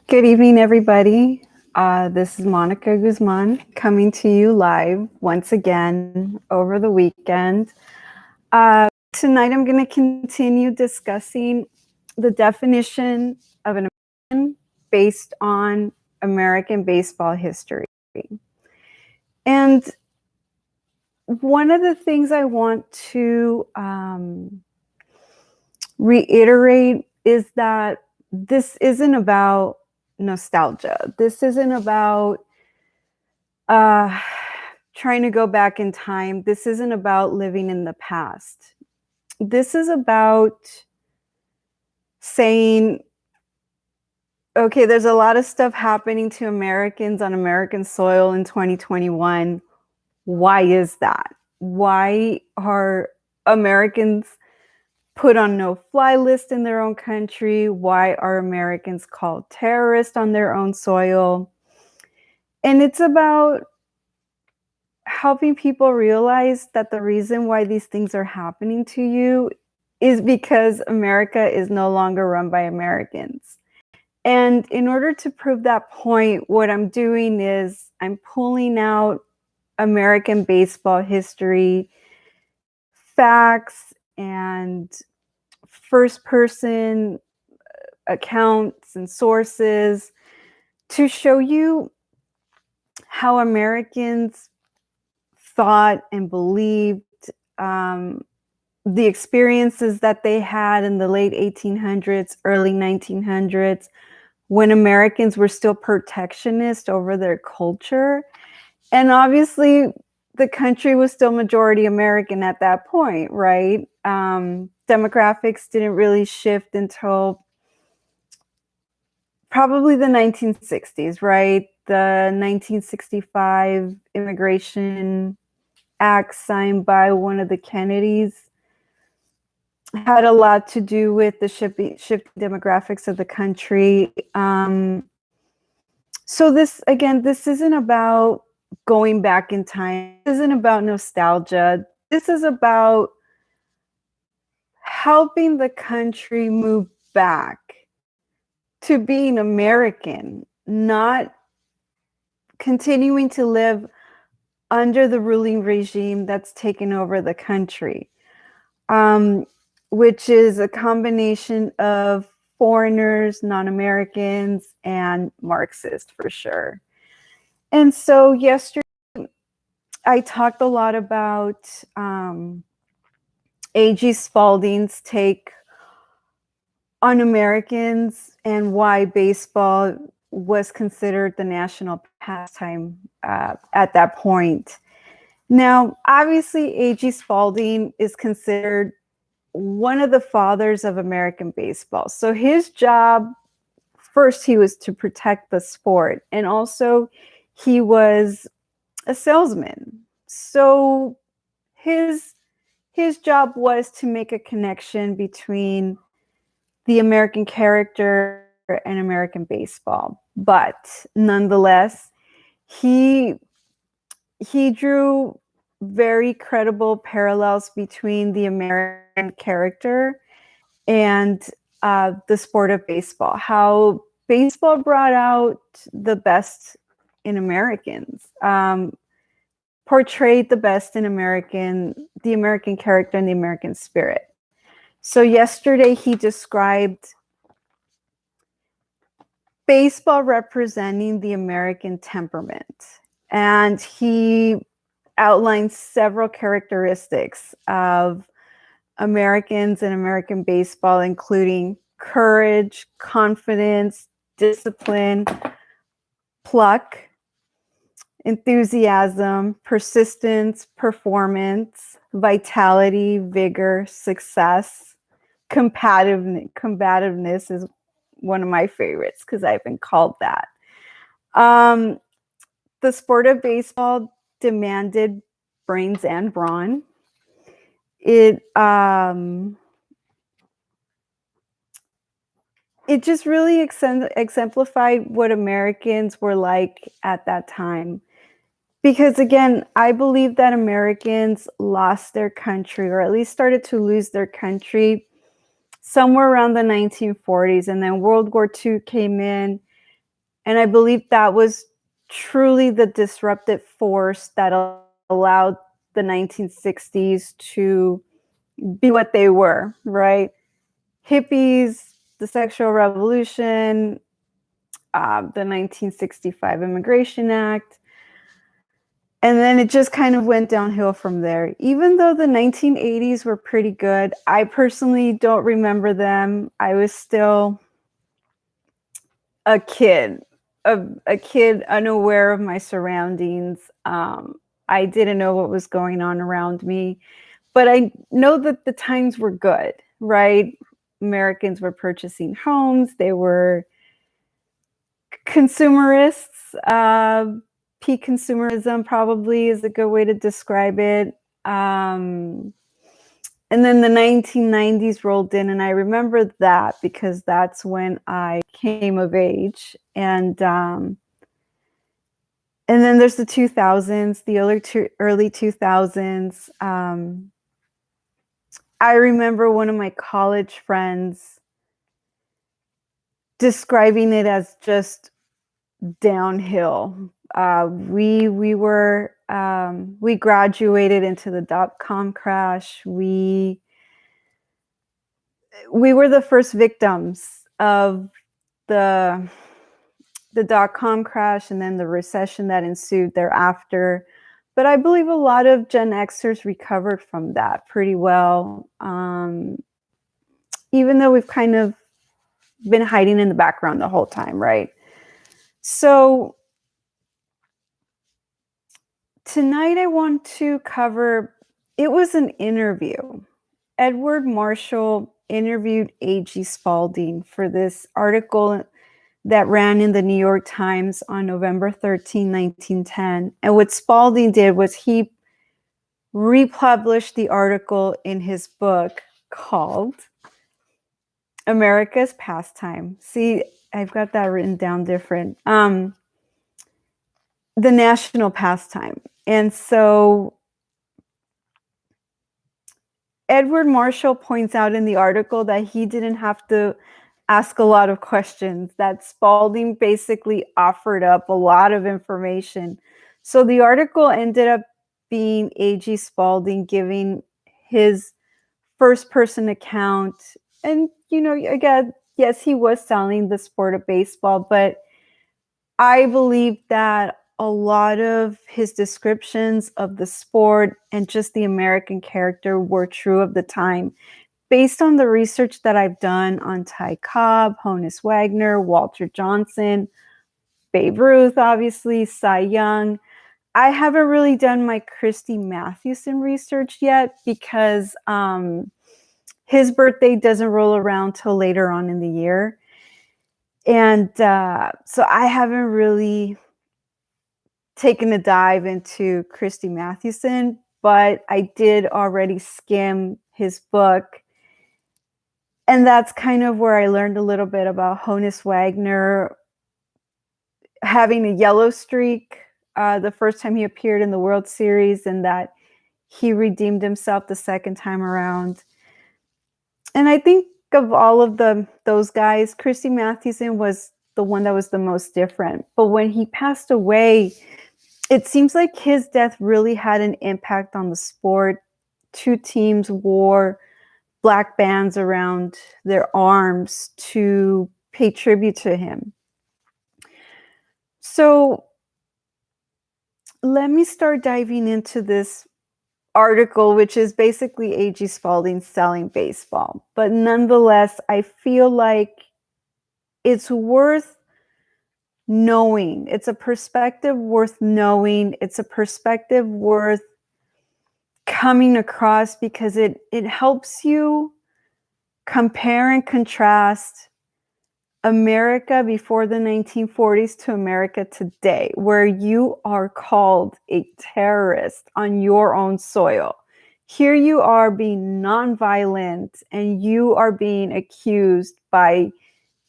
Good evening, everybody. This is Monica Guzman coming to you live once again over the weekend. Tonight, I'm going to continue discussing the definition of an American based on American baseball history. And one of the things I want to reiterate is that this isn't about nostalgia. This isn't about trying to go back in time. This isn't about living in the past. This is about saying, okay, there's a lot of stuff happening to Americans on American soil in 2021. Why is that? Why are Americans put on no-fly list in their own country? Why are Americans called terrorists on their own soil? And it's about helping people realize that the reason why these things are happening to you is because America is no longer run by Americans. And in order to prove that point, what I'm doing is I'm pulling out American baseball history, facts, and first-person accounts and sources to show you how Americans thought and believed, the experiences that they had in the late 1800s, early 1900s, when Americans were still protectionist over their culture. And obviously, the country was still majority American at that point, right? Demographics didn't really shift until probably the 1960s, right? The 1965 Immigration Act signed by one of the Kennedys had a lot to do with the shifting demographics of the country. So this isn't about going back in time. This isn't about nostalgia. This is about helping the country move back to being American, not continuing to live under the ruling regime that's taken over the country, which is a combination of foreigners, non-Americans, and Marxists for sure. And so yesterday, I talked a lot about A.G. Spalding's take on Americans and why baseball was considered the national pastime at that point. Now, obviously, A.G. Spalding is considered one of the fathers of American baseball. So his job, first, he was to protect the sport, and also he was a salesman. So his job was to make a connection between the American character and American baseball. But nonetheless, he drew very credible parallels between the American character and the sport of baseball, how baseball brought out the best in Americans, portrayed the best in the American character and the American spirit. So yesterday he described baseball representing the American temperament, and he outlined several characteristics of Americans and American baseball, including courage, confidence, discipline, pluck, enthusiasm, persistence, performance, vitality, vigor, success. Combativeness is one of my favorites because I've been called that. The sport of baseball demanded brains and brawn. It just really exemplified what Americans were like at that time. Because again, I believe that Americans lost their country, or at least started to lose their country somewhere around the 1940s. And then World War II came in, And I believe that was truly the disruptive force that allowed the 1960s to be what they were, right? Hippies, the sexual revolution, the 1965 Immigration Act. And then it just kind of went downhill from there. Even though the 1980s were pretty good, I personally don't remember them. I was still a kid, a kid unaware of my surroundings. I didn't know what was going on around me, but I know that the times were good, right? Americans were purchasing homes. They were consumerists. Peak consumerism probably is a good way to describe it. And then the 1990s rolled in, and I remember that because that's when I came of age. And then there's the 2000s, the early 2000s. I remember one of my college friends describing it as just downhill. We graduated into the dot-com crash. We were the first victims of the dot-com crash and then the recession that ensued thereafter. But I believe a lot of Gen Xers recovered from that pretty well, even though we've kind of been hiding in the background the whole time, right? So tonight I want to cover, it was an interview. Edward Marshall interviewed A.G. Spalding for this article that ran in the New York Times on November 13, 1910. And what Spalding did was he republished the article in his book called America's Pastime. See, I've got that written down different. The National Pastime. And so Edward Marshall points out in the article that he didn't have to ask a lot of questions, that Spalding basically offered up a lot of information. So the article ended up being A.G. Spalding giving his first person account. And, you know, again, yes, he was selling the sport of baseball, but I believe that a lot of his descriptions of the sport and just the American character were true of the time. Based on the research that I've done on Ty Cobb, Honus Wagner, Walter Johnson, Babe Ruth, obviously, Cy Young, I haven't really done my Christy Mathewson research yet because his birthday doesn't roll around till later on in the year. And so I haven't really taken a dive into Christy Mathewson, but I did already skim his book. And that's kind of where I learned a little bit about Honus Wagner having a yellow streak the first time he appeared in the World Series, and that he redeemed himself the second time around. And I think of all of those guys, Christy Mathewson was the one that was the most different. But when he passed away, it seems like his death really had an impact on the sport. Two teams wore black bands around their arms to pay tribute to him. So let me start diving into this article, which is basically A.G. Spalding selling baseball. But nonetheless, I feel like it's worth knowing. It's a perspective worth knowing. It's a perspective worth coming across because it helps you compare and contrast America before the 1940s to America today, where you are called a terrorist on your own soil. Here you are being nonviolent and you are being accused by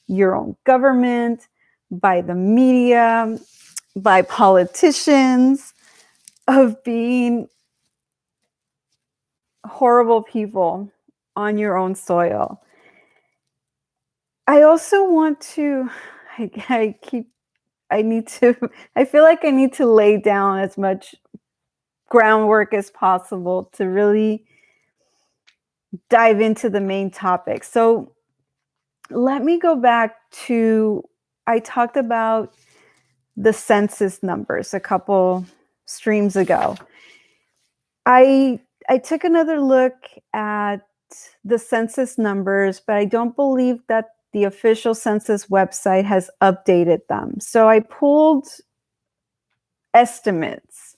your own government, by the media, by politicians of being horrible people on your own soil. I also want to, I keep I feel like I need to lay down as much groundwork as possible to really dive into the main topic. So let me go back to, I talked about the census numbers a couple streams ago. I took another look at the census numbers, but I don't believe that the official census website has updated them. So I pulled estimates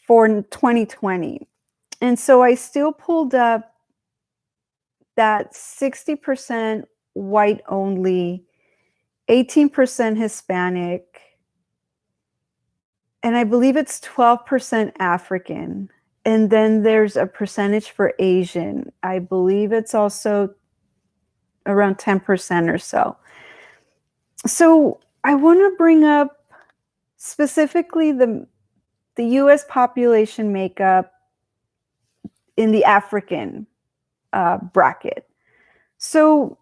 for 2020. And so I still pulled up that 60% white only, 18% Hispanic, and I believe it's 12% African. And then there's a percentage for Asian. I believe it's also around 10% or so. So I want to bring up specifically the US population makeup in the African bracket. So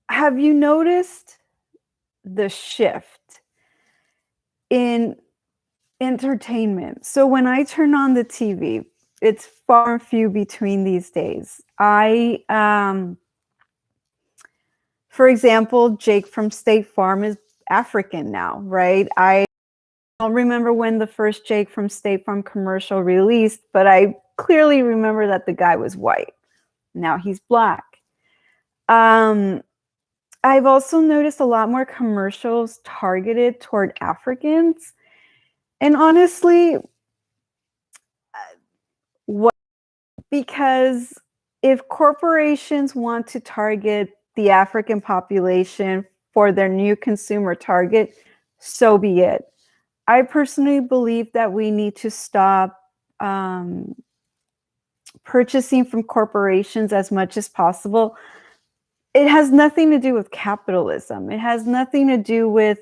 have you noticed the shift in entertainment? So when I turn on the TV, it's far and few between these days. For example, Jake from State Farm is African now, right? I don't remember when the first Jake from State Farm commercial released, but I clearly remember that the guy was white. Now he's black. I've also noticed a lot more commercials targeted toward Africans. And honestly, because if corporations want to target the African population for their new consumer target, so be it. I personally believe that we need to stop purchasing from corporations as much as possible. It has nothing to do with capitalism. It has nothing to do with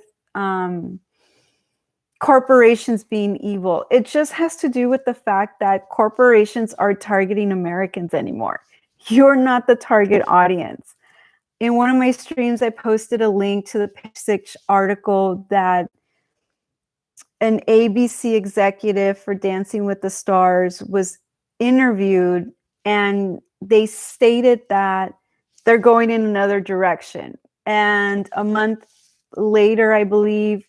corporations being evil. It just has to do with the fact that corporations are targeting Americans anymore. You're not the target audience. In one of my streams, I posted a link to the Page Six article that an ABC executive for Dancing with the Stars was interviewed, and they stated that they're going in another direction. And a month later, I believe,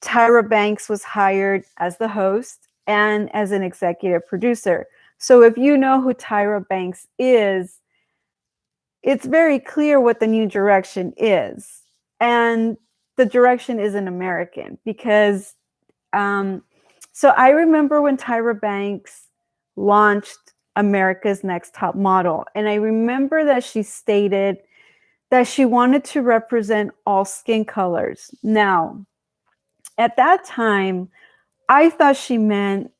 Tyra Banks was hired as the host and as an executive producer. So if you know who Tyra Banks is, it's very clear what the new direction is. And the direction isn't American because, so I remember when Tyra Banks launched America's Next Top Model. And I remember that she stated that she wanted to represent all skin colors. Now, at that time, I thought she meant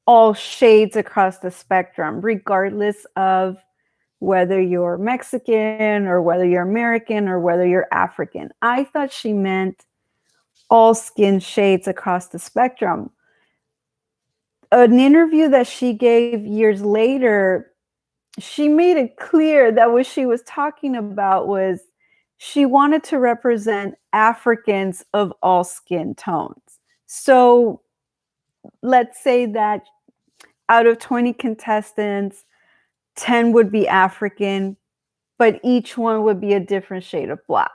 all shades across the spectrum, regardless of whether you're Mexican or whether you're American or whether you're African. I thought she meant all skin shades across the spectrum. An interview that she gave years later, she made it clear that what she was talking about was she wanted to represent Africans of all skin tones. So let's say that out of 20 contestants, 10 would be African, but each one would be a different shade of black.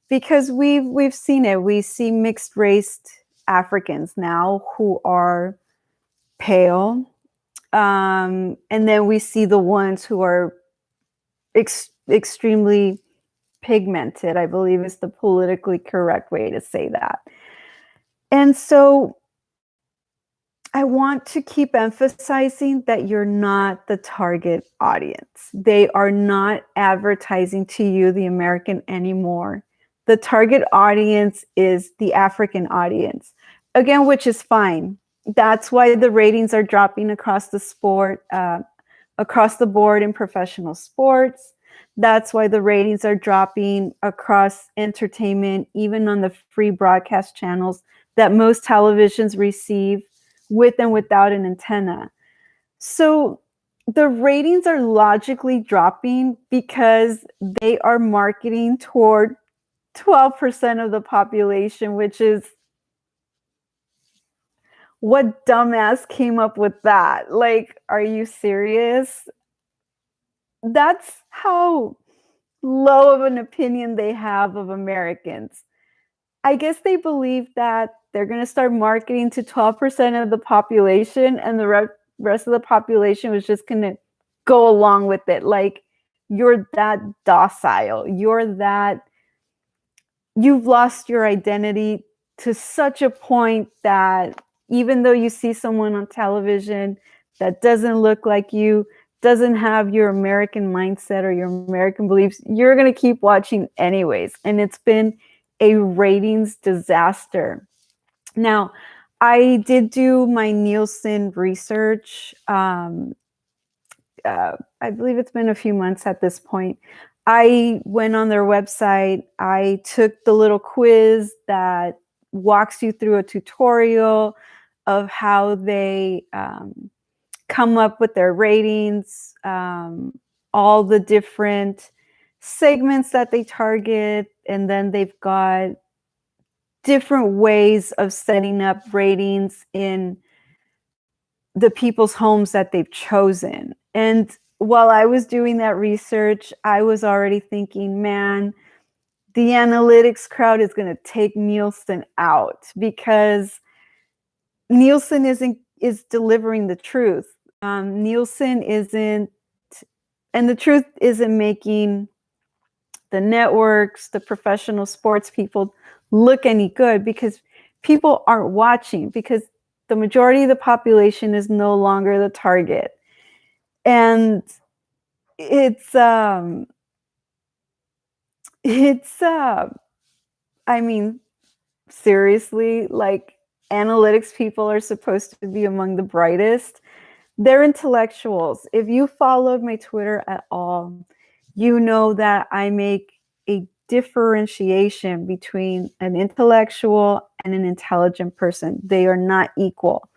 Because we've seen it. We see mixed race Africans now who are pale. And then we see the ones who are extremely pigmented, I believe is the politically correct way to say that. And so I want to keep emphasizing that you're not the target audience. They are not advertising to you, the American, anymore. The target audience is the African audience. Again, which is fine. That's why the ratings are dropping across the board in professional sports. That's why the ratings are dropping across entertainment, even on the free broadcast channels that most televisions receive, with and without an antenna. So the ratings are logically dropping because they are marketing toward 12% of the population, which is, what dumbass came up with that? Like, are you serious? That's how low of an opinion they have of Americans. I guess they believe that they're going to start marketing to 12% of the population, and the rest of the population was just going to go along with it. Like, you're that docile. You've lost your identity to such a point that even though you see someone on television that doesn't look like you, doesn't have your American mindset or your American beliefs, you're going to keep watching anyways. And it's been a ratings disaster. Now, I did do my Nielsen research. I believe it's been a few months at this point. I went on their website. I took the little quiz that walks you through a tutorial of how they come up with their ratings, all the different segments that they target, and then they've got different ways of setting up ratings in the people's homes that they've chosen. And while I was doing that research, I was already thinking, man, the analytics crowd is going to take Nielsen out, because Nielsen is delivering the truth. Nielsen isn't, and the truth isn't making the networks, the professional sports people look any good, because people aren't watching, because the majority of the population is no longer the target. And it's I mean, seriously, like, analytics people are supposed to be among the brightest. They're intellectuals. If you followed my Twitter at all, you know that I make a differentiation between an intellectual and an intelligent person. They are not equal.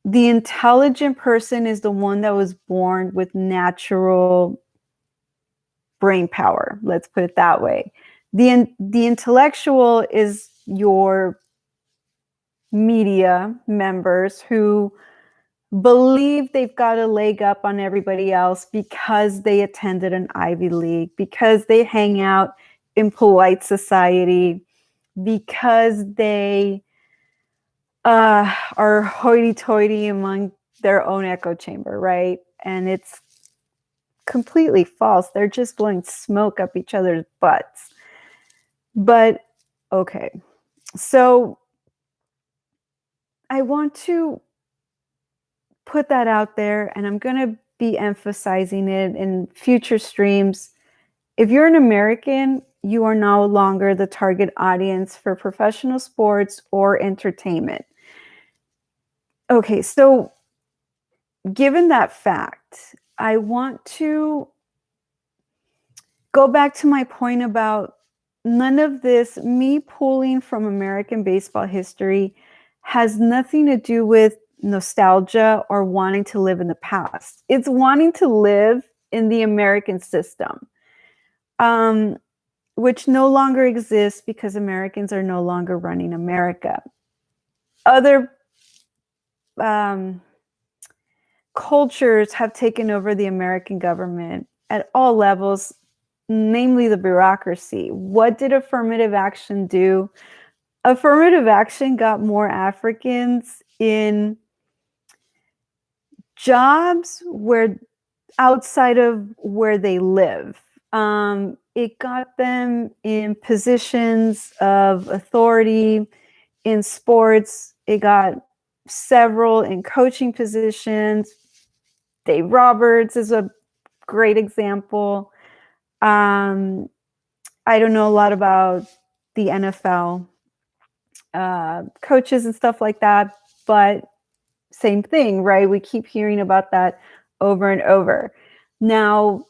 The intelligent person is the one that was born with natural brain power. Let's put it that way. The intellectual is your media members who believe they've got a leg up on everybody else because they attended an Ivy League, because they hang out in polite society, because they are hoity-toity among their own echo chamber, right? And it's completely false. They're just blowing smoke up each other's butts. But okay, so I want to put that out there, and I'm going to be emphasizing it in future streams. If you're an American, you are no longer the target audience for professional sports or entertainment. Okay, so given that fact, I want to go back to my point about none of this, me pulling from American baseball history, has nothing to do with nostalgia or wanting to live in the past. It's wanting to live in the American system, which no longer exists because Americans are no longer running America. Other cultures have taken over the American government at all levels, namely the bureaucracy. What did affirmative action do? Affirmative action got more Africans in jobs where outside of where they live. It got them in positions of authority in sports. It got several in coaching positions. Dave Roberts is a great example. I don't know a lot about the NFL coaches and stuff like that, but same thing, right? We keep hearing about that over and over. Now,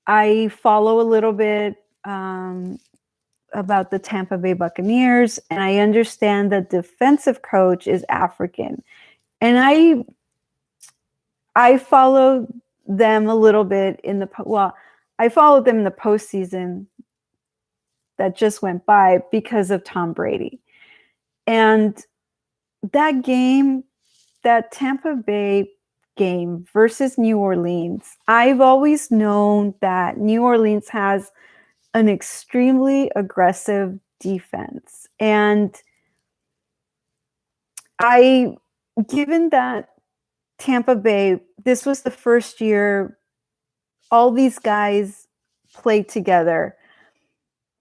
I follow a little bit about the Tampa Bay Buccaneers, and I understand that defensive coach is African. And I follow them a little bit in the, well, I followed them in the postseason that just went by because of Tom Brady. And that game, that Tampa Bay game versus New Orleans, I've always known that New Orleans has an extremely aggressive defense. And given that Tampa Bay, this was the first year all these guys played together,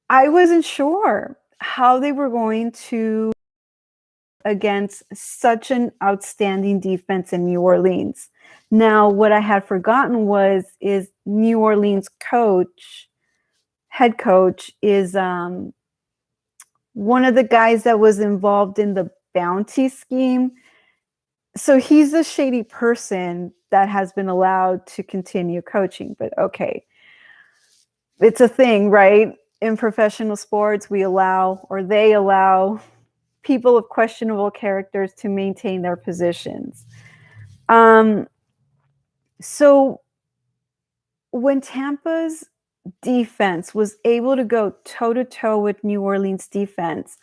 I wasn't sure how they were going to against such an outstanding defense in New Orleans. Now, what I had forgotten is New Orleans head coach is one of the guys that was involved in the bounty scheme. So he's a shady person that has been allowed to continue coaching. But okay, it's a thing, right? In professional sports, they allow people of questionable characters to maintain their positions. So when Tampa's defense was able to go toe-to-toe with New Orleans defense,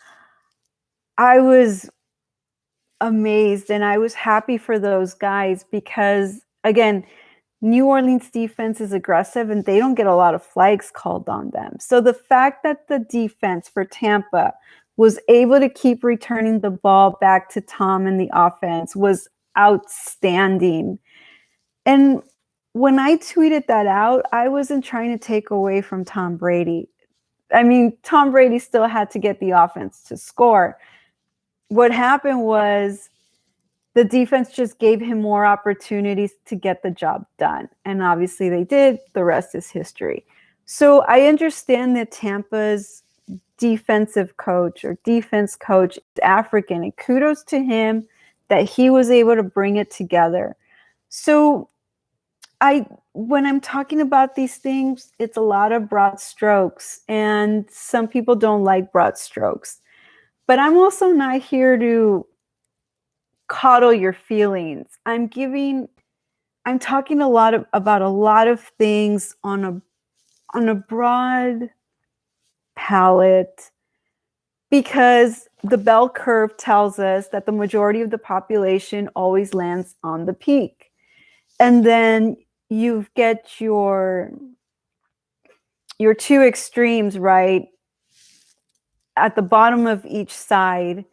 I was amazed and I was happy for those guys because, again, New Orleans defense is aggressive and they don't get a lot of flags called on them. So the fact that the defense for Tampa was able to keep returning the ball back to Tom in the offense was outstanding. And when I tweeted that out, I wasn't trying to take away from Tom Brady. I mean, Tom Brady still had to get the offense to score. What happened was the defense just gave him more opportunities to get the job done. And obviously they did. The rest is history. So I understand that Tampa's defensive coach or defense coach is African, and kudos to him that he was able to bring it together. So when I'm talking about these things, it's a lot of broad strokes, and some people don't like broad strokes. But I'm also not here to coddle your feelings. I'm talking about a lot of things on a broad palette, because the bell curve tells us that the majority of the population always lands on the peak. And then you get your two extremes, right, at the bottom of each side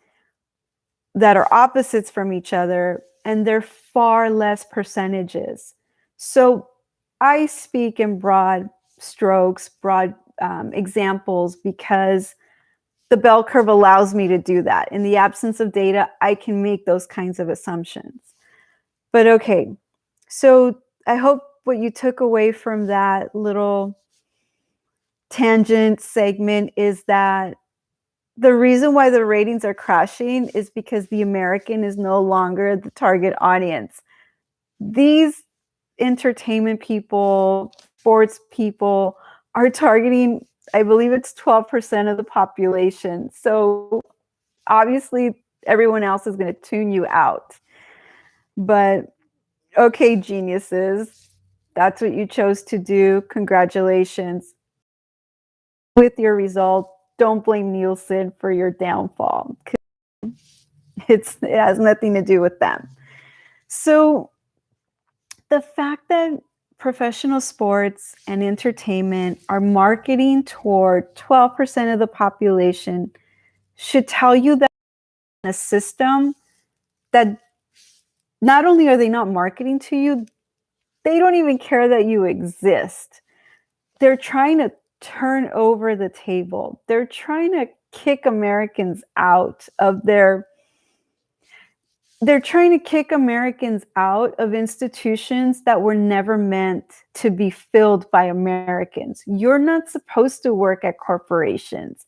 that are opposites from each other, and they're far less percentages. So I speak in broad strokes, broad examples, because the bell curve allows me to do that. In the absence of data, I can make those kinds of assumptions. But okay, so I hope what you took away from that little tangent segment is that the reason why the ratings are crashing is because the American is no longer the target audience. These entertainment people, sports people are targeting, I believe it's 12% of the population. So obviously everyone else is going to tune you out. But okay, geniuses, that's what you chose to do. Congratulations. With your result, don't blame Nielsen for your downfall. It has nothing to do with them. So the fact that professional sports and entertainment are marketing toward 12% of the population should tell you that in a system that not only are they not marketing to you, they don't even care that you exist. They're trying to turn over the table. They're trying to kick Americans out of they're trying to kick Americans out of institutions that were never meant to be filled by Americans. You're not supposed to work at corporations.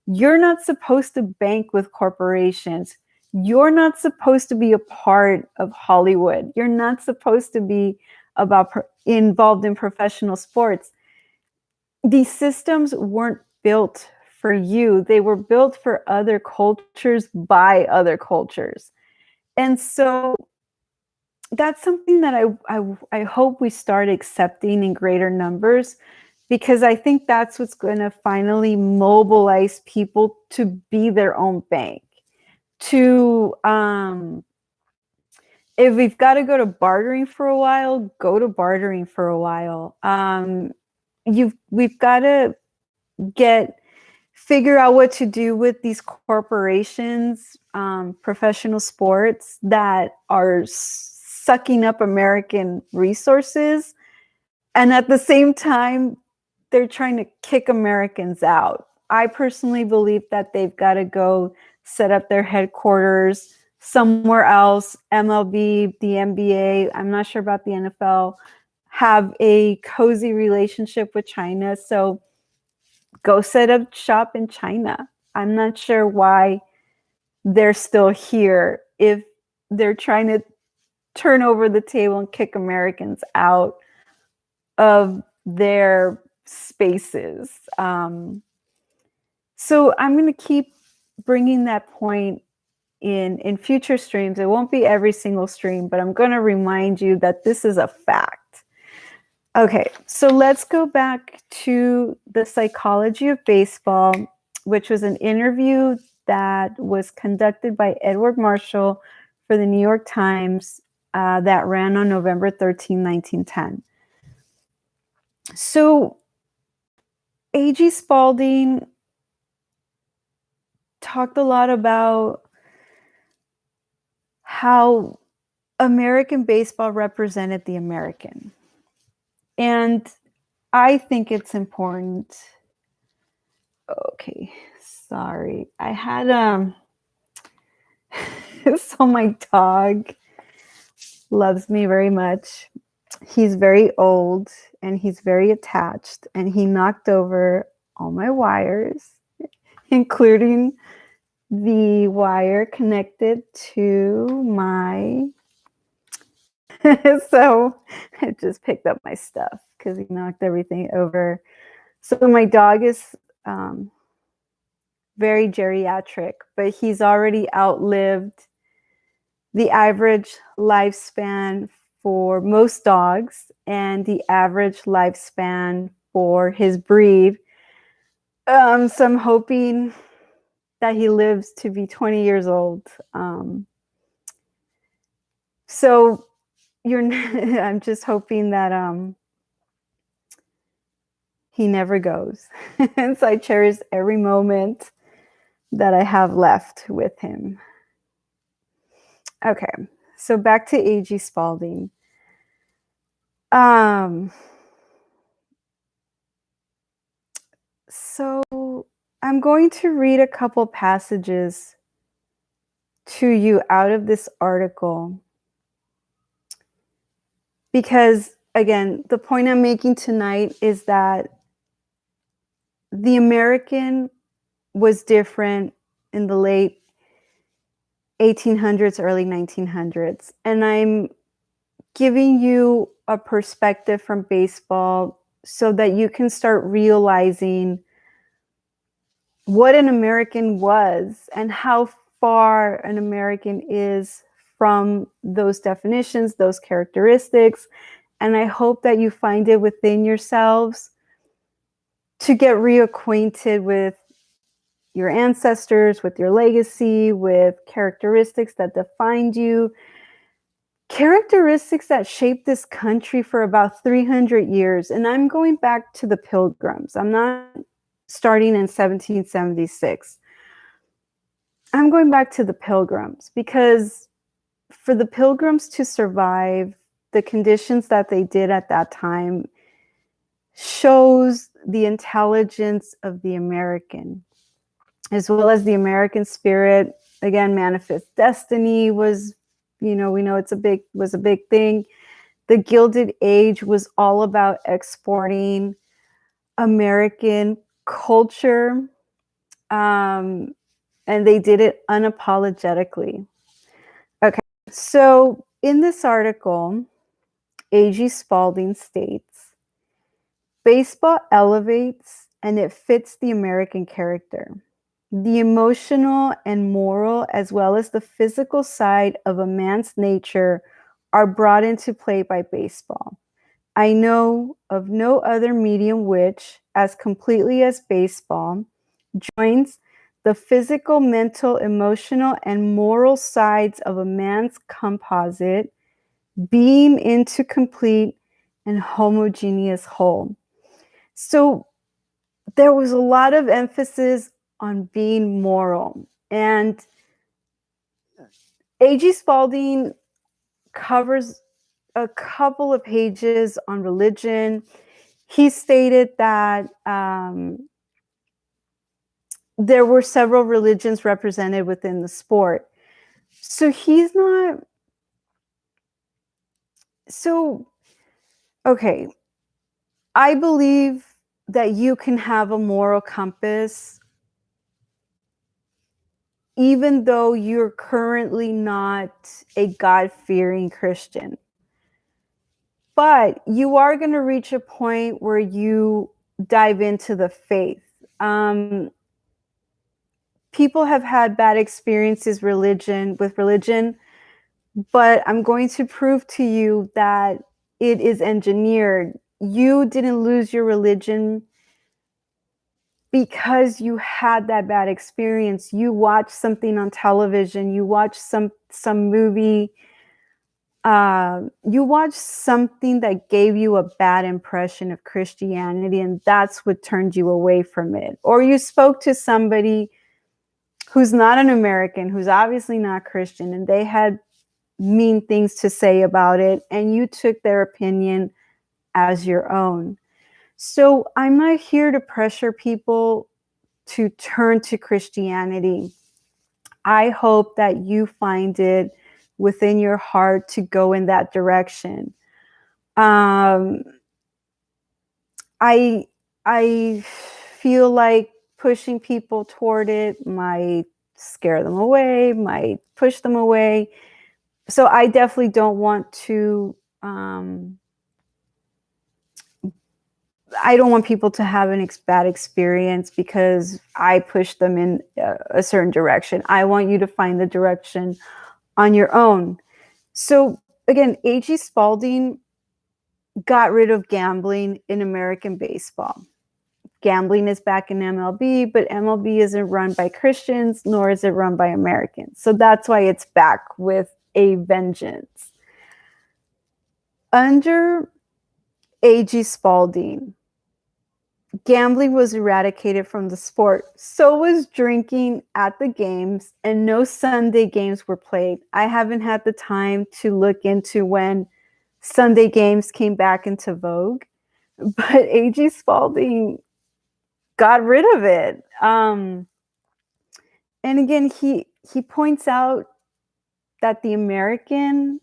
You're not supposed to bank with corporations. You're not supposed to be a part of Hollywood. You're not supposed to be involved in professional sports. These systems weren't built for you. They were built for other cultures by other cultures. And so that's something that I hope we start accepting in greater numbers, because I think that's what's going to finally mobilize people to be their own bank. To if we've got to go to bartering for a while, go to bartering for a while. We've got to figure out what to do with these corporations, professional sports that are sucking up American resources, and at the same time, they're trying to kick Americans out. I personally believe that they've got to go set up their headquarters somewhere else. MLB, the NBA, I'm not sure about the NFL, have a cozy relationship with China. So go set up shop in China. I'm not sure why they're still here if they're trying to turn over the table and kick Americans out of their spaces. So I'm going to keep bringing that point in future streams. It won't be every single stream, but I'm going to remind you that this is a fact. Okay, so let's go back to The Psychology of Baseball, which was an interview that was conducted by Edward Marshall for the New York Times that ran on November 13, 1910. So A.G. Spalding talked a lot about how American baseball represented the American. And I think it's important. Okay, sorry. I had so my dog loves me very much. He's very old and he's very attached, and he knocked over all my wires, including the wire connected to my so I just picked up my stuff because he knocked everything over. So my dog is very geriatric, but he's already outlived the average lifespan for most dogs and the average lifespan for his breed. So I'm hoping that he lives to be 20 years old. So I'm just hoping that he never goes. And so I cherish every moment that I have left with him. Okay, so back to A.G. Spalding. So I'm going to read a couple passages to you out of this article because, again, the point I'm making tonight is that the American was different in the late 1800s, early 1900s. And I'm giving you a perspective from baseball so that you can start realizing what an American was and how far an American is from those definitions, those characteristics. And I hope that you find it within yourselves to get reacquainted with your ancestors, with your legacy, with characteristics that defined you, characteristics that shaped this country for about 300 years. And I'm going back to the Pilgrims. I'm not starting in 1776. I'm going back to the Pilgrims because for the Pilgrims to survive the conditions that they did at that time shows the intelligence of the American, as well as the American spirit. Again, manifest destiny was, we know was a big thing. The Gilded Age was all about exporting American culture, and they did it unapologetically. Okay, so in this article, A.G. Spalding states, baseball elevates and it fits the American character. The emotional and moral, as well as the physical side of a man's nature, are brought into play by baseball. I know of no other medium which, as completely as baseball, joins the physical, mental, emotional, and moral sides of a man's composite being into complete and homogeneous whole. So there was a lot of emphasis on being moral. And A.G. Spalding covers a couple of pages on religion. He stated that there were several religions represented within the sport. So he's not. So, okay. I believe that you can have a moral compass even though you're currently not a God-fearing Christian. But you are going to reach a point where you dive into the faith. People have had bad experiences with religion, but I'm going to prove to you that it is engineered. You didn't lose your religion because you had that bad experience. You watched something on television, you watched some movie, you watched something that gave you a bad impression of Christianity, and that's what turned you away from it. Or you spoke to somebody who's not an American, who's obviously not Christian, and they had mean things to say about it, and you took their opinion as your own. So I'm not here to pressure people to turn to Christianity. I hope that you find it within your heart to go in that direction. I feel like pushing people toward it might scare them away, might push them away. So I definitely don't want to. I don't want people to have an bad experience because I push them in a certain direction. I want you to find the direction on your own. So again, A.G. Spalding got rid of gambling in American baseball. Gambling is back in MLB, but MLB isn't run by Christians, nor is it run by Americans. So that's why it's back with a vengeance. Under A.G. Spalding, gambling was eradicated from the sport. So was drinking at the games, and no Sunday games were played. I haven't had the time to look into when Sunday games came back into vogue, but A.G. Spalding got rid of it. And again, he points out that the American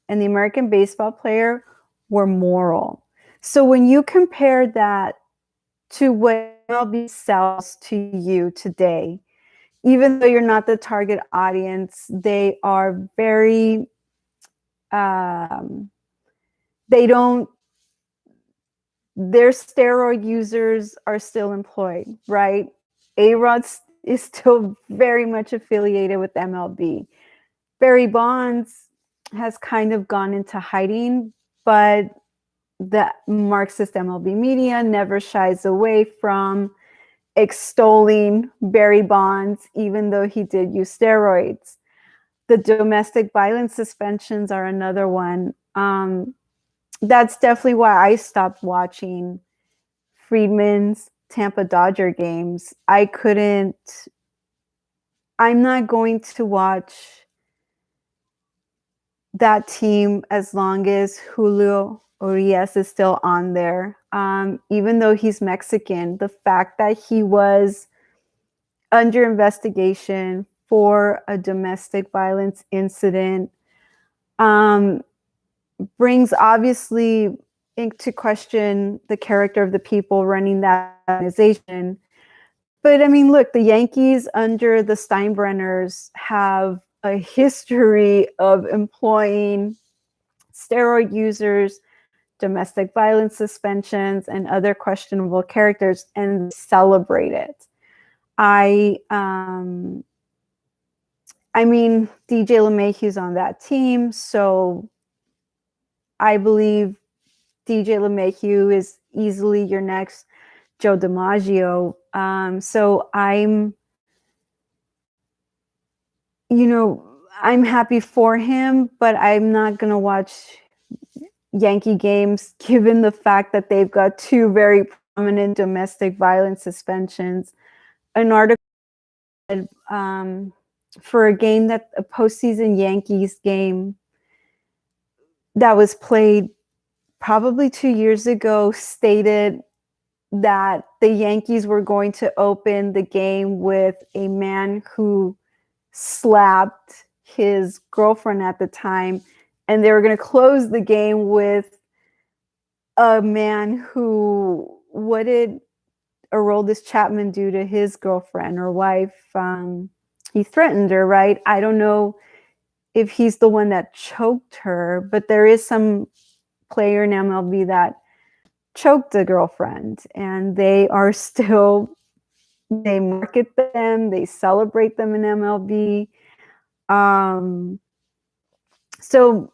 and the American baseball player were moral. So when you compare that to what MLB sells to you today, even though you're not the target audience, they are very, their steroid users are still employed, right? A-Rod is still very much affiliated with MLB. Barry Bonds has kind of gone into hiding, but the Marxist MLB media never shies away from extolling Barry Bonds, even though he did use steroids. The domestic violence suspensions are another one. That's definitely why I stopped watching Friedman's Tampa Dodger games. I'm not going to watch that team as long as Julio Urias is still on there. Even though he's Mexican, the fact that he was under investigation for a domestic violence incident brings obviously into question the character of the people running that organization. But I mean, look, the Yankees under the Steinbrenners have a history of employing steroid users, domestic violence suspensions, and other questionable characters, and celebrate it. I mean, DJ LeMahieu's on that team, so I believe DJ LeMahieu is easily your next Joe DiMaggio. So I'm happy for him, but I'm not going to watch Yankee games given the fact that they've got two very prominent domestic violence suspensions. An article for a postseason Yankees game that was played probably 2 years ago stated that the Yankees were going to open the game with a man who slapped his girlfriend at the time, and they were going to close the game with a man who, what did Aroldis Chapman do to his girlfriend or wife? He threatened her, right? I don't know if he's the one that choked her, but there is some player in MLB that choked a girlfriend, and they market them, they celebrate them in MLB. So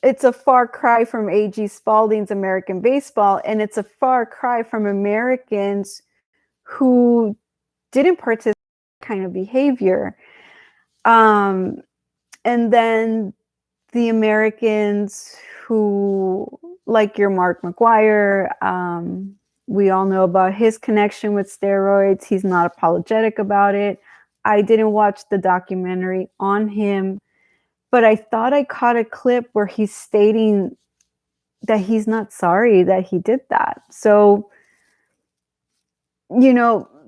it's a far cry from A.G. Spalding's American Baseball, and it's a far cry from Americans who didn't participate in that kind of behavior. And then the Americans who, like your Mark McGwire, we all know about his connection with steroids. He's not apologetic about it. I didn't watch the documentary on him, but I thought I caught a clip where he's stating that he's not sorry that he did that. So,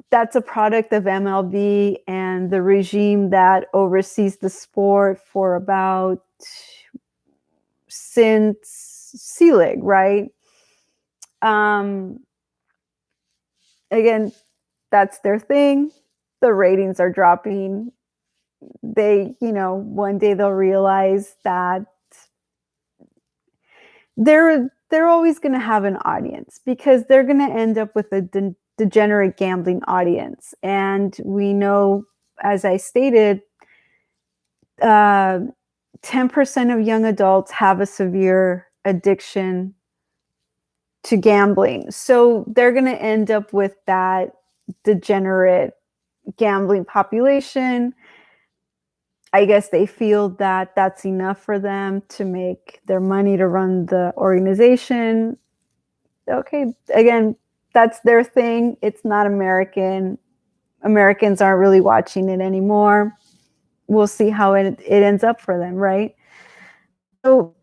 that's a product of MLB and the regime that oversees the sport for about since Selig, right? Again, that's their thing. The ratings are dropping. They, one day they'll realize that they're always going to have an audience because they're going to end up with a degenerate gambling audience. And we know, as I stated, 10% of young adults have a severe addiction to gambling. So they're going to end up with that degenerate gambling population. I guess they feel that that's enough for them to make their money to run the organization. Okay, again, that's their thing. It's not American. Americans aren't really watching it anymore. We'll see how it ends up for them, right? So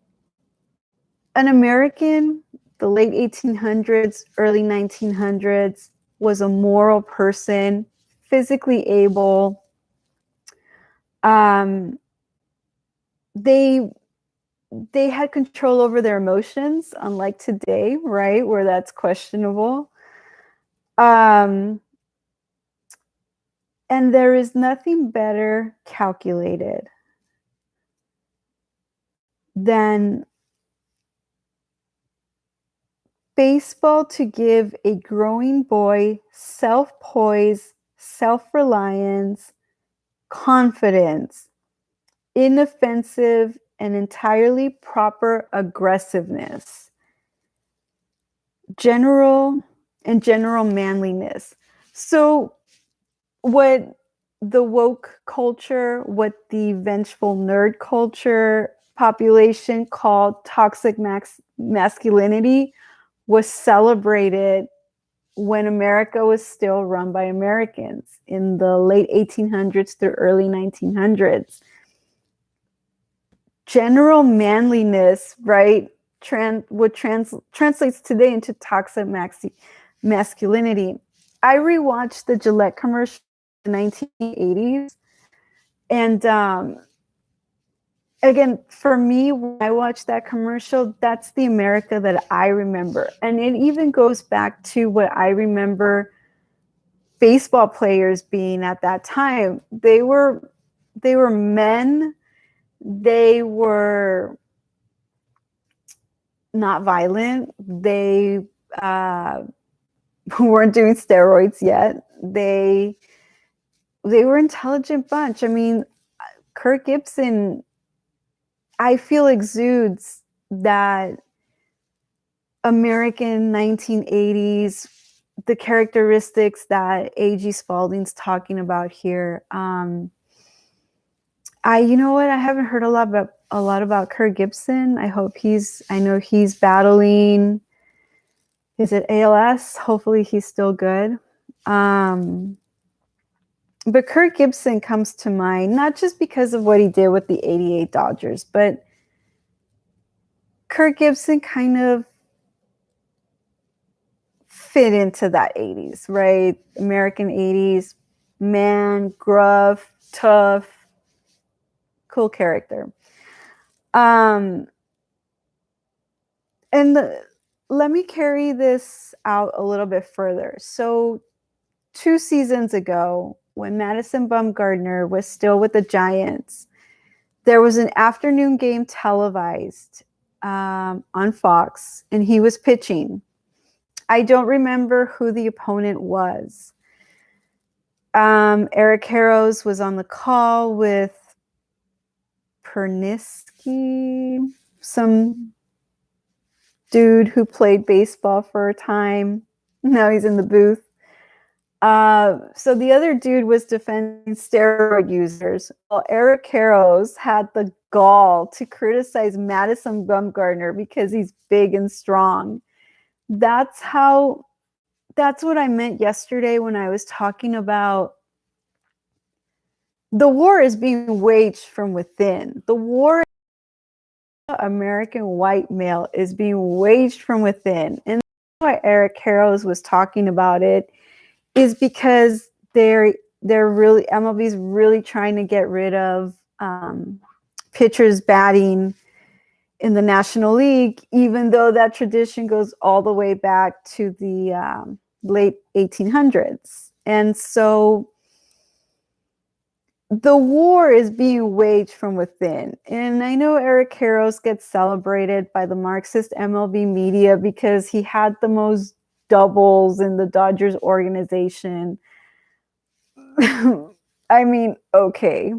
an American, the late 1800s, early 1900s, was a moral person, physically able. They had control over their emotions, unlike today, right, where that's questionable. And there is nothing better calculated than baseball to give a growing boy self-poise, self-reliance, confidence, inoffensive, and entirely proper aggressiveness, general manliness. So what the woke culture, what the vengeful nerd culture population called toxic masculinity was celebrated when America was still run by Americans in the late 1800s through early 1900s. General manliness, right, translates today into toxic masculinity. I rewatched the Gillette commercial in the 1980s, and again, for me, when I watched that commercial, that's the America that I remember. And it even goes back to what I remember baseball players being at that time. They were men. They were not violent. They weren't doing steroids yet. They were intelligent bunch. I mean, Kirk Gibson, I feel, exudes that American 1980s, the characteristics that A.G. Spalding's talking about here. You know what? I haven't heard a lot about Kurt Gibson. I know he's battling, is it ALS? Hopefully he's still good. But Kurt Gibson comes to mind, not just because of what he did with the 88 Dodgers, but Kurt Gibson kind of fit into that 80s, right? American 80s, man, gruff, tough, cool character. And let me carry this out a little bit further. So 2 seasons ago, when Madison Bumgarner was still with the Giants, there was an afternoon game televised on Fox, and he was pitching. I don't remember who the opponent was. Eric Harrows was on the call with Pernisky, some dude who played baseball for a time. Now he's in the booth. So the other dude was defending steroid users. Well, Eric Harrows had the gall to criticize Madison Bumgarner because he's big and strong. That's what I meant yesterday when I was talking about the war is being waged from within. The war American white male is being waged from within. And that's why Eric Harrows was talking about it, is because they're really, MLB's really trying to get rid of pitchers batting in the National League, even though that tradition goes all the way back to the late 1800s. And so the war is being waged from within. And I know Eric Harrows gets celebrated by the Marxist MLB media because he had the most doubles in the Dodgers organization. I mean, okay.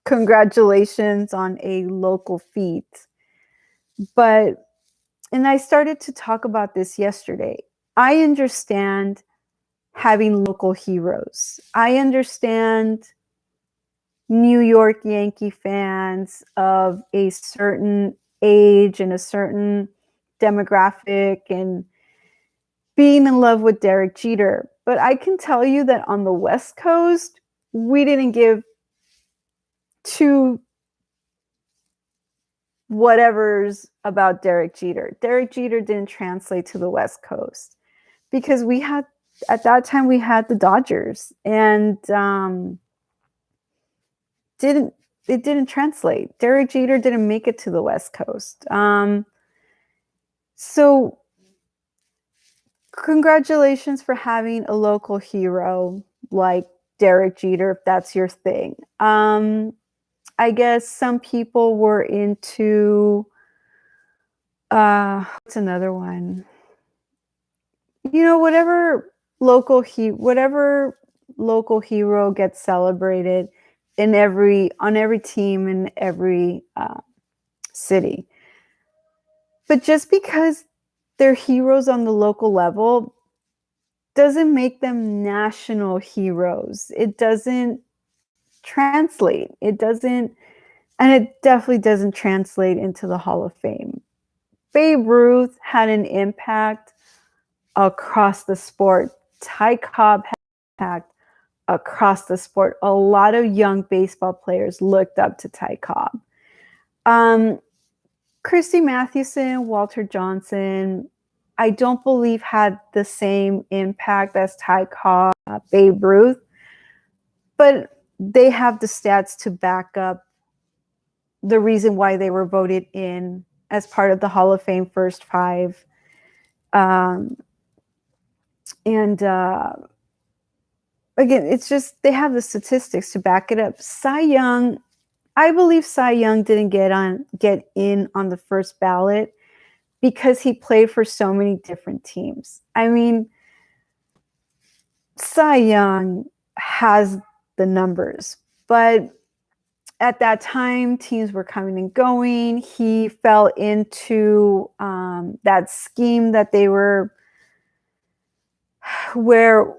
Congratulations on a local feat. And I started to talk about this yesterday. I understand having local heroes. I understand New York Yankee fans of a certain age and a certain demographic and being in love with Derek Jeter. But I can tell you that on the West Coast, we didn't give two whatevers about Derek Jeter. Derek Jeter didn't translate to the West Coast because at that time we had the Dodgers, and it didn't translate. Derek Jeter didn't make it to the West Coast. So congratulations for having a local hero like Derek Jeter, if that's your thing. I guess some people were into what's another one? You know, whatever local hero gets celebrated on every team in every city. But just because they're heroes on the local level doesn't make them national heroes. It doesn't translate. It definitely doesn't translate into the Hall of Fame. Babe Ruth had an impact across the sport. Ty Cobb had an impact across the sport. A lot of young baseball players looked up to Ty Cobb. Christy Mathewson, Walter Johnson, I don't believe had the same impact as Ty Cobb, Babe Ruth, but they have the stats to back up the reason why they were voted in as part of the Hall of Fame first five. Again, it's just they have the statistics to back it up. Cy Young, I believe Cy Young didn't get in on the first ballot because he played for so many different teams. I mean, Cy Young has the numbers, but at that time, teams were coming and going. He fell into that scheme that they were, where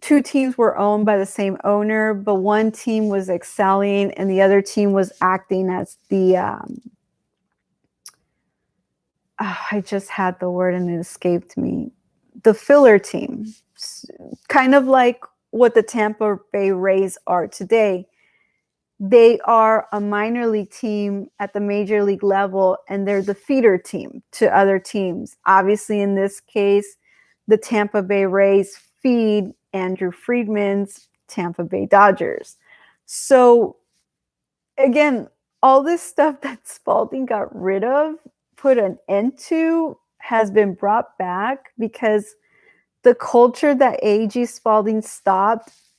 two teams were owned by the same owner, but one team was excelling and the other team was acting as the, I just had the word and it escaped me, the filler team, kind of like what the Tampa Bay Rays are today. They are a minor league team at the major league level, and they're the feeder team to other teams. Obviously, in this case, the Tampa Bay Rays feed Andrew Friedman's Tampa Bay Dodgers. So, again, all this stuff that Spalding got rid of, put an end to, has been brought back because the culture that A.G. Spalding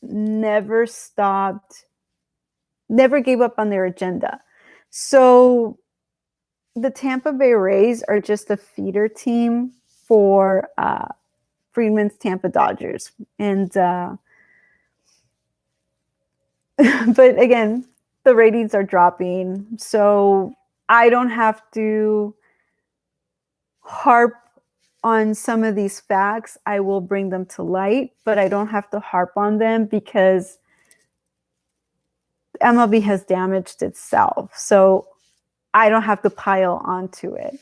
never stopped, never gave up on their agenda. So the Tampa Bay Rays are just a feeder team for Friedman's Tampa Dodgers. And but again, the ratings are dropping. So I don't have to harp on some of these facts. I will bring them to light, but I don't have to harp on them because MLB has damaged itself. So I don't have to pile onto it.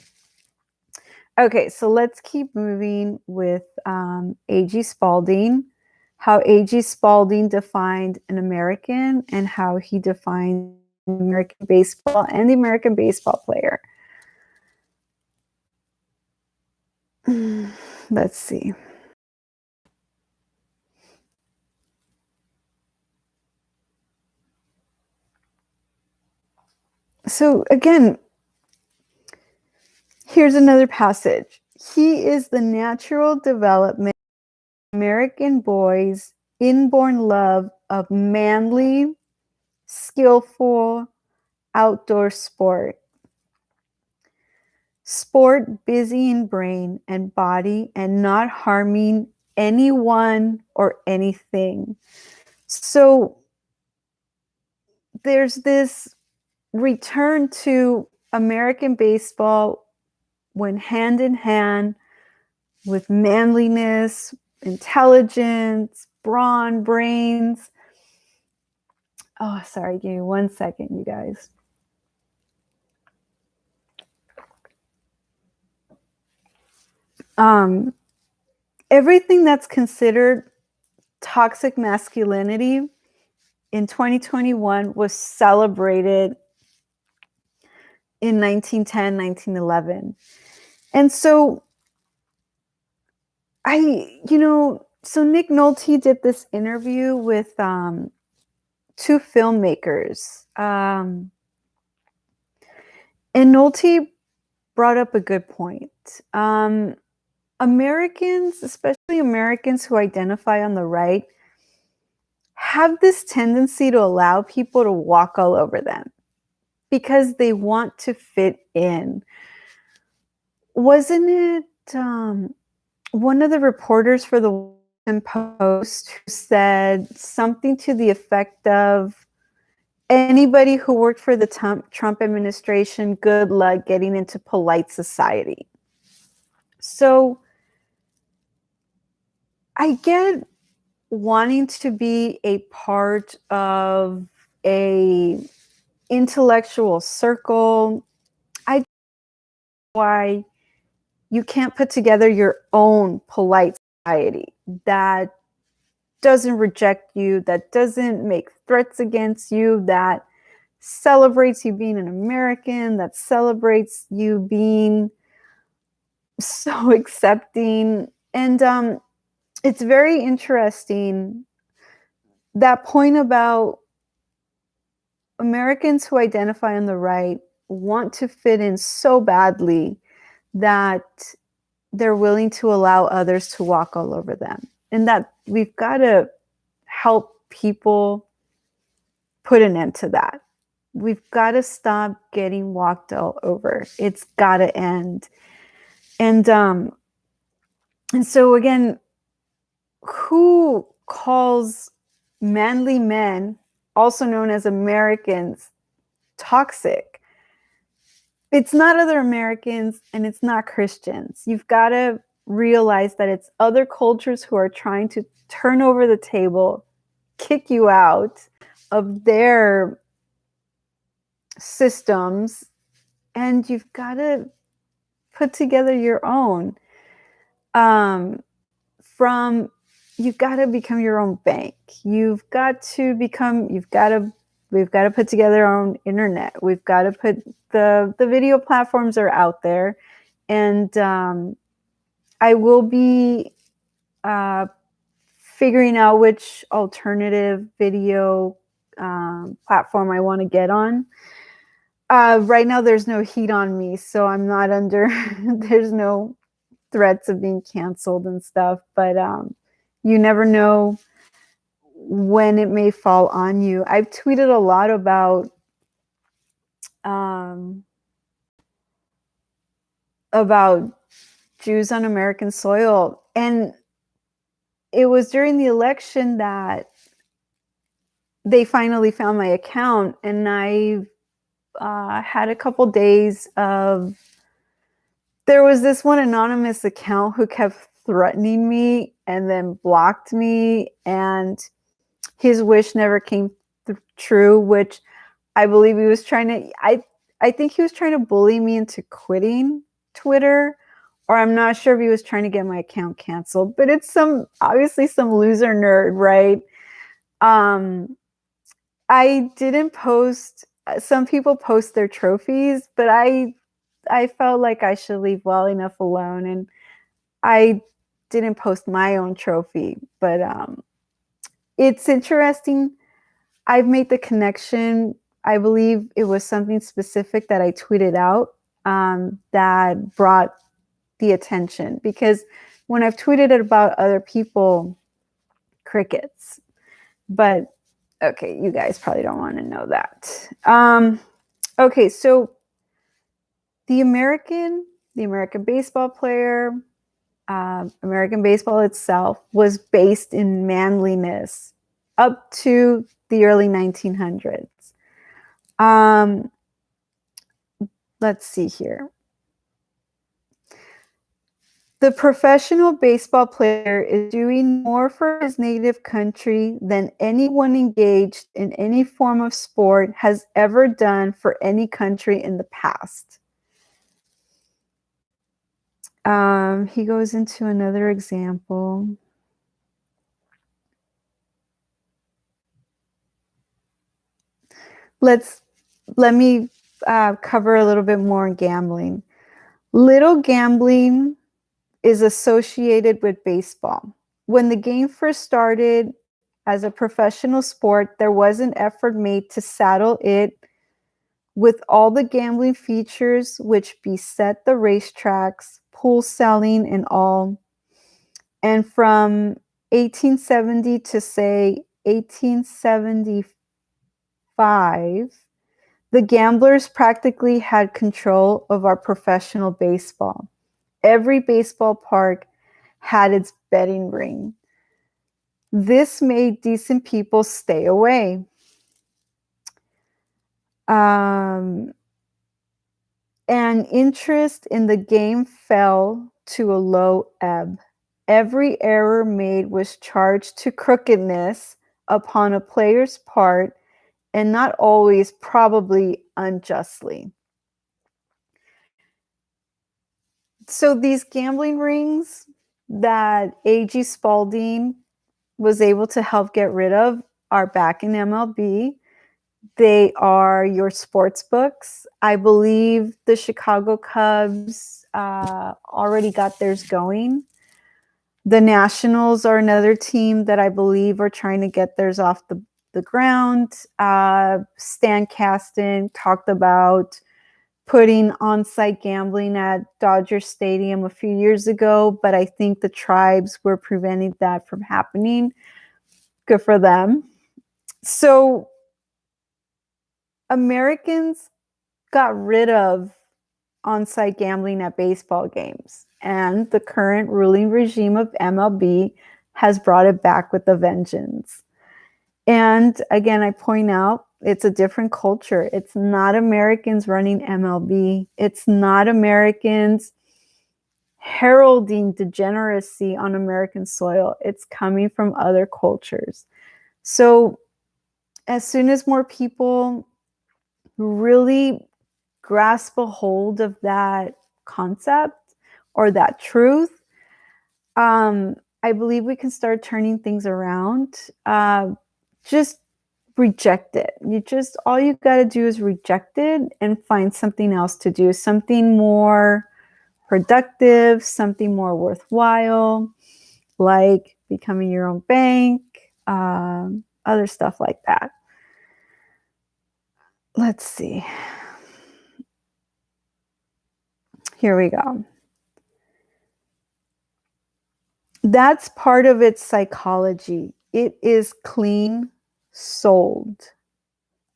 Okay, so let's keep moving with A.G. Spalding, how A.G. Spalding defined an American and how he defined American baseball and the American baseball player. Let's see. So again, here's another passage. He is the natural development of American boys' inborn love of manly, skillful, outdoor sport. Sport busy in brain and body and not harming anyone or anything. So there's this return to American baseball went hand in hand with manliness, intelligence, brawn, brains. Oh, sorry, give me 1 second, you guys. Everything that's considered toxic masculinity in 2021 was celebrated in 1910, 1911. And so so Nick Nolte did this interview with two filmmakers. And Nolte brought up a good point. Americans, especially Americans who identify on the right, have this tendency to allow people to walk all over them because they want to fit in. Wasn't it one of the reporters for the Washington Post who said something to the effect of, anybody who worked for the Trump administration, good luck getting into polite society? So I get wanting to be a part of a intellectual circle. I why you can't put together your own polite society that doesn't reject you, that doesn't make threats against you, that celebrates you being an American, that celebrates you being so accepting. And it's very interesting, that point about Americans who identify on the right want to fit in so badly that they're willing to allow others to walk all over them. And that we've got to help people put an end to that. We've got to stop getting walked all over. It's got to end. And so again, who calls manly men also known as Americans, toxic. It's not other Americans and it's not Christians. You've got to realize that it's other cultures who are trying to turn over the table, kick you out of their systems, and you've got to put together your own. You've got to become your own bank. We've got to put together our own internet. We've got to put the video platforms are out there, and I will be figuring out which alternative video platform I want to get on. Right now, there's no heat on me, so I'm not under. There's no threats of being canceled and stuff, but you never know when it may fall on you. I've tweeted a lot about Jews on American soil, and it was during the election that they finally found my account, and I had a couple days of. There was this one anonymous account who kept threatening me and then blocked me, and his wish never came true, which I believe he was trying to, I think he was trying to bully me into quitting Twitter, or I'm not sure if he was trying to get my account canceled, but it's obviously some loser nerd, right? I didn't post, some people post their trophies, but I felt like I should leave well enough alone, and I didn't post my own trophy, but it's interesting. I've made the connection. I believe it was something specific that I tweeted out that brought the attention, because when I've tweeted it about other people, crickets. But okay, you guys probably don't want to know that. Okay, so the American baseball player, American baseball itself was based in manliness up to the early 1900s. Let's see here. The professional baseball player is doing more for his native country than anyone engaged in any form of sport has ever done for any country in the past. He goes into another example. Let me cover a little bit more on gambling. Little gambling is associated with baseball. When the game first started as a professional sport, there was an effort made to saddle it with all the gambling features which beset the racetracks, pool selling, and all. And from 1870 to say 1875, the gamblers practically had control of our professional baseball. Every baseball park had its betting ring. This made decent people stay away. And interest in the game fell to a low ebb. Every error made was charged to crookedness upon a player's part, and not always probably unjustly. So these gambling rings that A.G. Spalding was able to help get rid of are back in MLB. They are your sports books. I believe the Chicago Cubs already got theirs going. The Nationals are another team that I believe are trying to get theirs off the ground. Stan Kasten talked about putting on-site gambling at Dodger Stadium a few years ago, but I think the tribes were preventing that from happening. Good for them. So Americans got rid of on-site gambling at baseball games, and the current ruling regime of MLB has brought it back with a vengeance. And again, I point out it's a different culture. It's not Americans running MLB. It's not Americans heralding degeneracy on American soil. It's coming from other cultures. So as soon as more people really grasp a hold of that concept or that truth, I believe we can start turning things around. Just reject it. All you got to do is reject it and find something else to do, something more productive, something more worthwhile, like becoming your own bank, other stuff like that. Let's see. Here we go. That's part of its psychology. It is clean souled.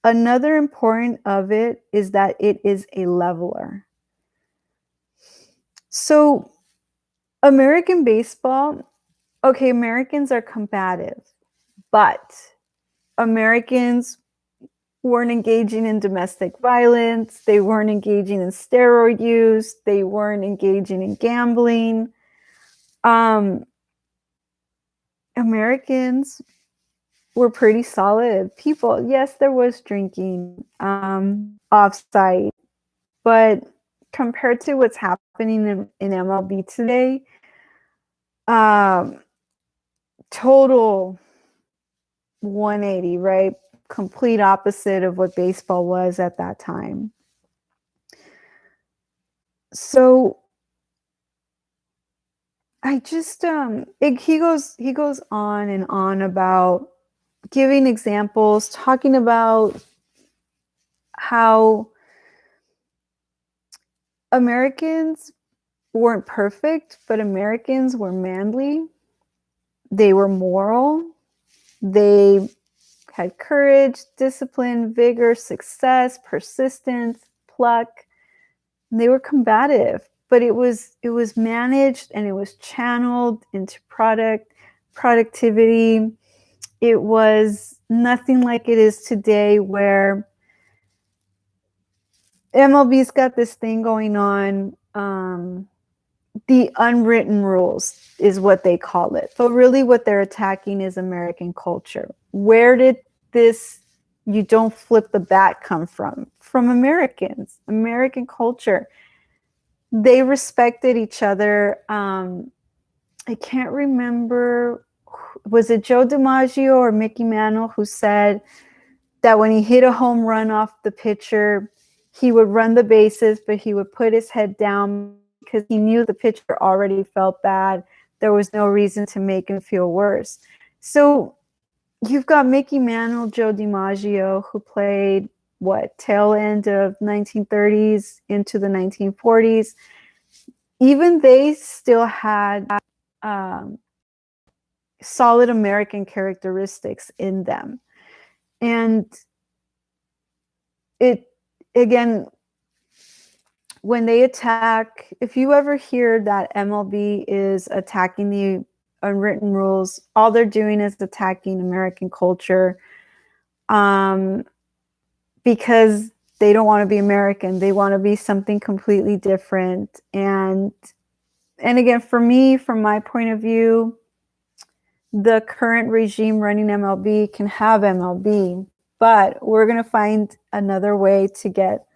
Another important of it is that it is a leveler. So American baseball, okay, Americans are combative, but Americans weren't engaging in domestic violence. They weren't engaging in steroid use. They weren't engaging in gambling. Americans were pretty solid people. Yes, there was drinking off-site, but compared to what's happening in MLB today, total 180, right? Complete opposite of what baseball was at that time. So I just he goes on and on about giving examples, talking about how Americans weren't perfect, but Americans were manly. They were moral. They had courage, discipline, vigor, success, persistence, pluck. They were combative, but it was managed and it was channeled into productivity. It was nothing like it is today, where MLB's got this thing going on. The unwritten rules is what they call it. But really what they're attacking is American culture. Where did this "you don't flip the bat" come from? From Americans, American culture. They respected each other. I can't remember, was it Joe DiMaggio or Mickey Mantle who said that when he hit a home run off the pitcher, he would run the bases, but he would put his head down because he knew the pitcher already felt bad. There was no reason to make him feel worse. So you've got Mickey Mantle, Joe DiMaggio, who played tail end of 1930s into the 1940s. Even they still had solid American characteristics in them. And it, again, when they attack, if you ever hear that MLB is attacking the unwritten rules, all they're doing is attacking American culture, because they don't want to be American. They want to be something completely different. And again, for me, from my point of view, the current regime running MLB can have MLB, but we're going to find another way to get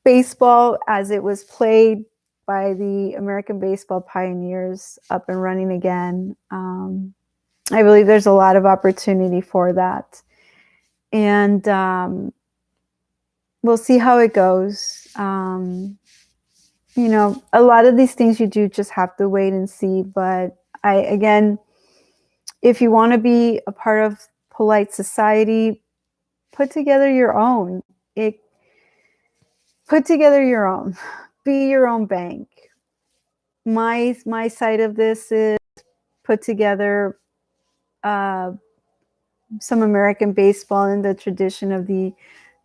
baseball as it was played by the American baseball pioneers up and running again. I believe there's a lot of opportunity for that. And we'll see how it goes. You know, a lot of these things you do just have to wait and see. But again, if you want to be a part of polite society, put together your own. Put together your own. Be your own bank. My side of this is put together some American baseball in the tradition of the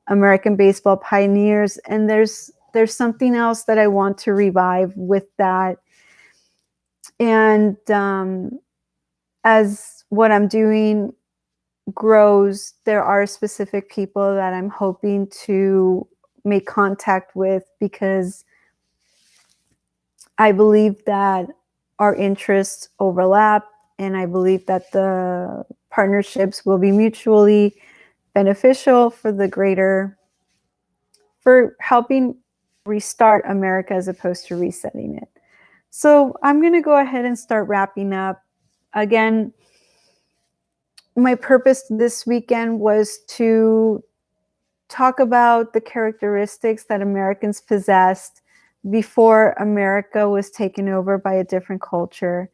American baseball pioneers, and there's something else that I want to revive with that. And as what I'm doing grows, there are specific people that I'm hoping to make contact with, because I believe that our interests overlap, and I believe that the partnerships will be mutually beneficial for helping restart America as opposed to resetting it. So I'm going to go ahead and start wrapping up. Again, my purpose this weekend was to talk about the characteristics that Americans possessed before America was taken over by a different culture.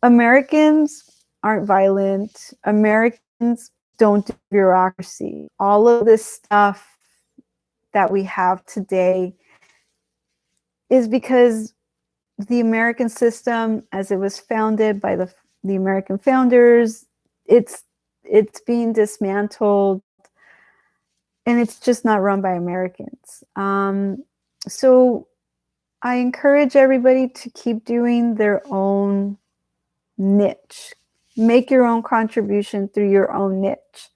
Americans aren't violent. Americans don't do bureaucracy. All of this stuff that we have today is because the American system, as it was founded by the American founders, it's being dismantled, and it's just not run by Americans. So I encourage everybody to keep doing their own niche. Make your own contribution through your own niche.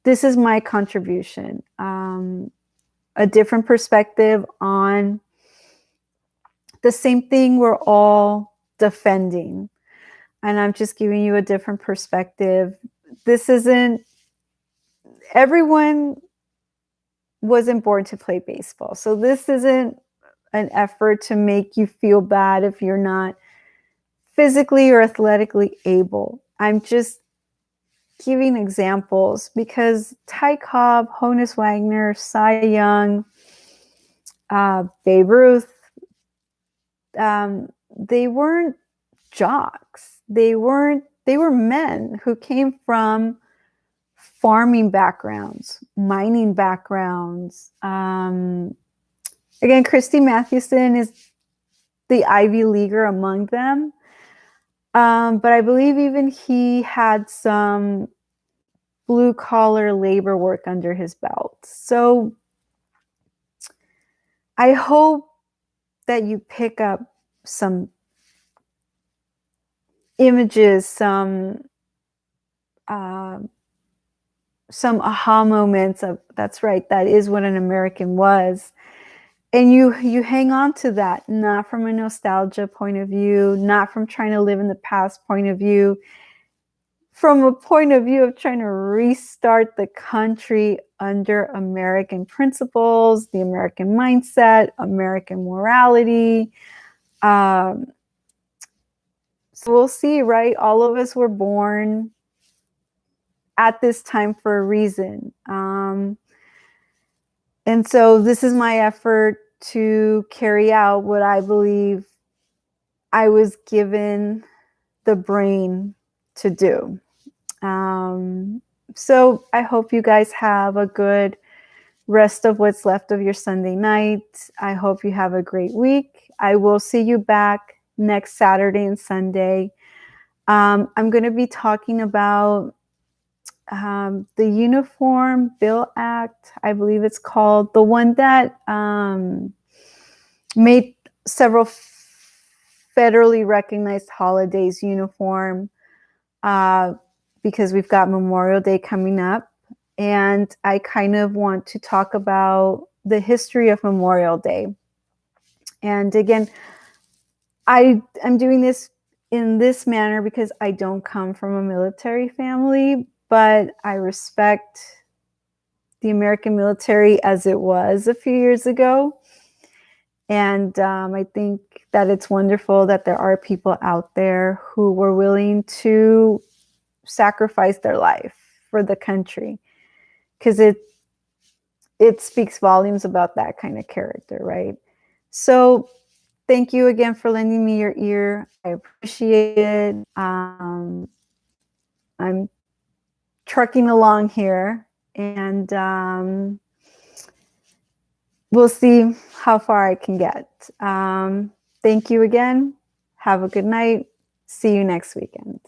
This is my contribution. A different perspective on the same thing we're all defending. And I'm just giving you a different perspective. This isn't, everyone wasn't born to play baseball. So this isn't an effort to make you feel bad if you're not physically or athletically able. I'm just giving examples because Ty Cobb, Honus Wagner, Cy Young, Babe Ruth, they weren't jocks. They were men who came from farming backgrounds, mining backgrounds. Again, Christy Mathewson is the Ivy Leaguer among them. But I believe even he had some blue collar labor work under his belt. So I hope that you pick up some images, some aha moments of, that's right, that is what an American was. And you hang on to that, not from a nostalgia point of view, not from trying to live in the past point of view, from a point of view of trying to restart the country under American principles, the American mindset, American morality. So we'll see, right? All of us were born at this time for a reason. And so this is my effort to carry out what I believe I was given the brain to do. So I hope you guys have a good rest of what's left of your Sunday night. I hope you have a great week. I will see you back next Saturday and Sunday. I'm going to be talking about the Uniform Bill Act, I believe it's called, the one that made several federally recognized holidays uniform, because we've got Memorial Day coming up. And I kind of want to talk about the history of Memorial Day. And again, I am doing this in this manner because I don't come from a military family, but I respect the American military as it was a few years ago. And I think that it's wonderful that there are people out there who were willing to sacrifice their life for the country, because it speaks volumes about that kind of character, right? So thank you again for lending me your ear. I appreciate it. I'm trucking along here, and we'll see how far I can get. Thank you again. Have a good night. See you next weekend.